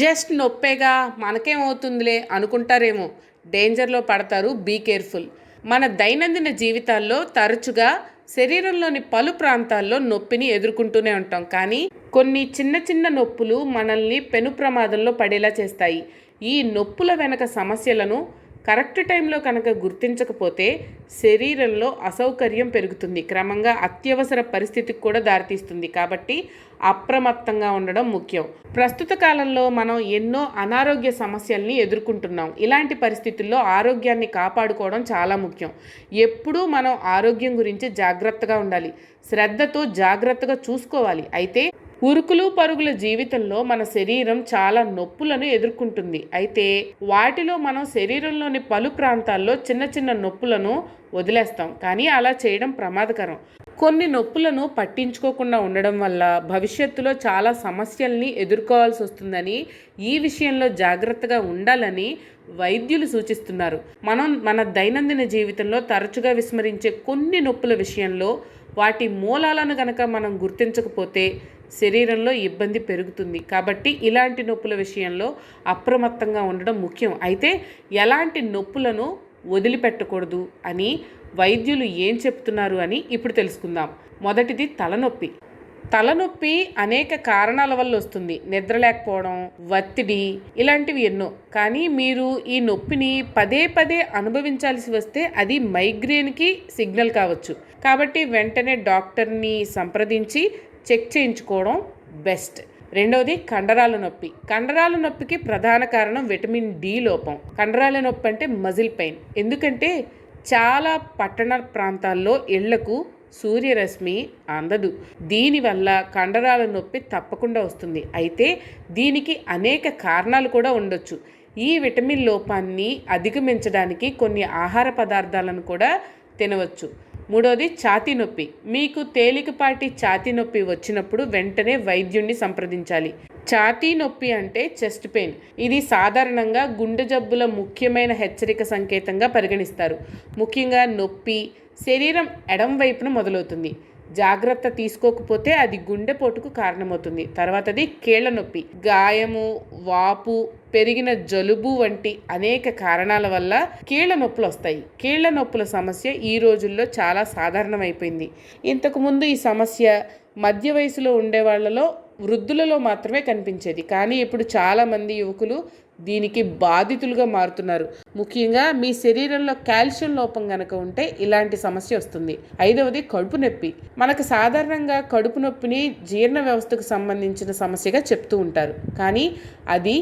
Just నొప్పేగా మనకేమవుతుందిలే అనుకుంటారేమో, డేంజర్లో పడతారు. Be careful. మన దైనందిన జీవితాల్లో తరచుగా శరీరంలోని పలు ప్రాంతాల్లో నొప్పిని ఎదుర్కొంటూనే ఉంటాం. కానీ కొన్ని చిన్న చిన్న నొప్పులు మనల్ని పెను ప్రమాదంలో పడేలా చేస్తాయి. ఈ నొప్పుల వెనక సమస్యలను కరెక్ట్ టైంలో కనుక గుర్తించకపోతే శరీరంలో అసౌకర్యం పెరుగుతుంది, క్రమంగా అత్యవసర పరిస్థితికి కూడా దారితీస్తుంది. కాబట్టి అప్రమత్తంగా ఉండడం ముఖ్యం. ప్రస్తుత కాలంలో మనం ఎన్నో అనారోగ్య సమస్యల్ని ఎదుర్కొంటున్నాం. ఇలాంటి పరిస్థితుల్లో ఆరోగ్యాన్ని కాపాడుకోవడం చాలా ముఖ్యం. ఎప్పుడూ మనం ఆరోగ్యం గురించి జాగ్రత్తగా ఉండాలి, శ్రద్ధతో జాగ్రత్తగా చూసుకోవాలి. అయితే ఉరుకులు పరుగుల జీవితంలో మన శరీరం చాలా నొప్పులను ఎదుర్కొంటుంది. అయితే వాటిలో మనం శరీరంలోని పలు ప్రాంతాల్లో చిన్న చిన్న నొప్పులను వదిలేస్తాం. కానీ అలా చేయడం ప్రమాదకరం. కొన్ని నొప్పులను పట్టించుకోకుండా ఉండడం వల్ల భవిష్యత్తులో చాలా సమస్యల్ని ఎదుర్కోవాల్సి వస్తుందని, ఈ విషయంలో జాగ్రత్తగా ఉండాలని వైద్యులు సూచిస్తున్నారు. మనం మన దైనందిన జీవితంలో తరచుగా విస్మరించే కొన్ని నొప్పుల విషయంలో వాటి మూలాలను కనుక మనం గుర్తించకపోతే శరీరంలో ఇబ్బంది పెరుగుతుంది. కాబట్టి ఇలాంటి నొప్పుల విషయంలో అప్రమత్తంగా ఉండడం ముఖ్యం. అయితే ఎలాంటి నొప్పులను వదిలిపెట్టకూడదు అని వైద్యులు ఏం చెప్తున్నారు అని ఇప్పుడు తెలుసుకుందాం. మొదటిది తలనొప్పి. తలనొప్పి అనేక కారణాల వల్ల వస్తుంది. నిద్ర లేకపోవడం, ఒత్తిడి, ఇలాంటివి ఎన్నో. కానీ మీరు ఈ నొప్పిని పదే పదే అనుభవించాల్సి వస్తే అది మైగ్రేన్కి సిగ్నల్ కావచ్చు. కాబట్టి వెంటనే డాక్టర్ని సంప్రదించి చెక్ చేయించుకోవడం బెస్ట్. రెండవది కండరాల నొప్పి. కండరాల నొప్పికి ప్రధాన కారణం విటమిన్ డి లోపం. కండరాల నొప్పి అంటే మజిల్ పెయిన్. ఎందుకంటే చాలా పట్టణ ప్రాంతాల్లో ఇళ్లకు సూర్యరశ్మి అందదు. దీనివల్ల కండరాల నొప్పి తప్పకుండా వస్తుంది. అయితే దీనికి అనేక కారణాలు కూడా ఉండొచ్చు. ఈ విటమిన్ లోపాన్ని అధిగమించడానికి కొన్ని ఆహార పదార్థాలను కూడా తినవచ్చు. మూడోది ఛాతీ నొప్పి. మీకు తేలికపాటి ఛాతీ నొప్పి వచ్చినప్పుడు వెంటనే వైద్యుడిని సంప్రదించాలి. ఛాతీ నొప్పి అంటే చెస్ట్ పెయిన్. ఇది సాధారణంగా గుండె జబ్బుల ముఖ్యమైన హెచ్చరిక సంకేతంగా పరిగణిస్తారు. ముఖ్యంగా నొప్పి శరీరం ఎడం వైపున మొదలవుతుంది. జాగ్రత్త తీసుకోకపోతే అది గుండెపోటుకు కారణమవుతుంది. తర్వాతది కీళ్ల నొప్పి. గాయము, వాపు, పెరిగిన జలుబు వంటి అనేక కారణాల వల్ల కీళ్ల నొప్పులు వస్తాయి. కీళ్ల నొప్పుల సమస్య ఈ రోజుల్లో చాలా సాధారణమైపోయింది. ఇంతకుముందు ఈ సమస్య మధ్య వయసులో ఉండే వాళ్ళలో, వృద్ధులలో మాత్రమే కనిపించేది. కానీ ఇప్పుడు చాలామంది యువకులు దీనికి బాధితులుగా మారుతున్నారు. ముఖ్యంగా మీ శరీరంలో కాల్షియం లోపం కనుక ఉంటే ఇలాంటి సమస్య వస్తుంది. ఐదవది కడుపు నొప్పి. మనకు సాధారణంగా కడుపు నొప్పిని జీర్ణ వ్యవస్థకు సంబంధించిన సమస్యగా చెప్తూ ఉంటారు. కానీ అది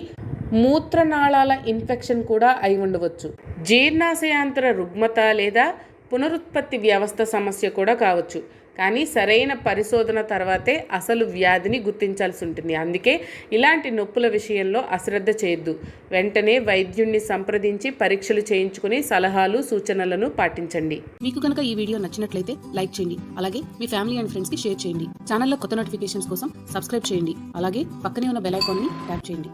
మూత్రనాళాల ఇన్ఫెక్షన్ కూడా అయి ఉండవచ్చు. జీర్ణాశయాంతర రుగ్మత లేదా పునరుత్పత్తి వ్యవస్థ సమస్య కూడా కావచ్చు. కానీ సరైన పరిశోధన తర్వాతే అసలు వ్యాధిని గుర్తించాల్సి ఉంటుంది. అందుకే ఇలాంటి నొప్పుల విషయంలో అశ్రద్ధ చేయొద్దు. వెంటనే వైద్యుడిని సంప్రదించి పరీక్షలు చేయించుకుని సలహాలు సూచనలను పాటించండి. మీకు కనుక ఈ వీడియో నచ్చినట్లయితే లైక్ చేయండి. అలాగే మీ ఫ్యామిలీ అండ్ ఫ్రెండ్స్కి షేర్ చేయండి. ఛానల్లో కొత్త నోటిఫికేషన్స్ కోసం సబ్స్క్రైబ్ చేయండి. అలాగే పక్కనే ఉన్న బెల్ ఐకాన్ని ట్యాప్ చేయండి.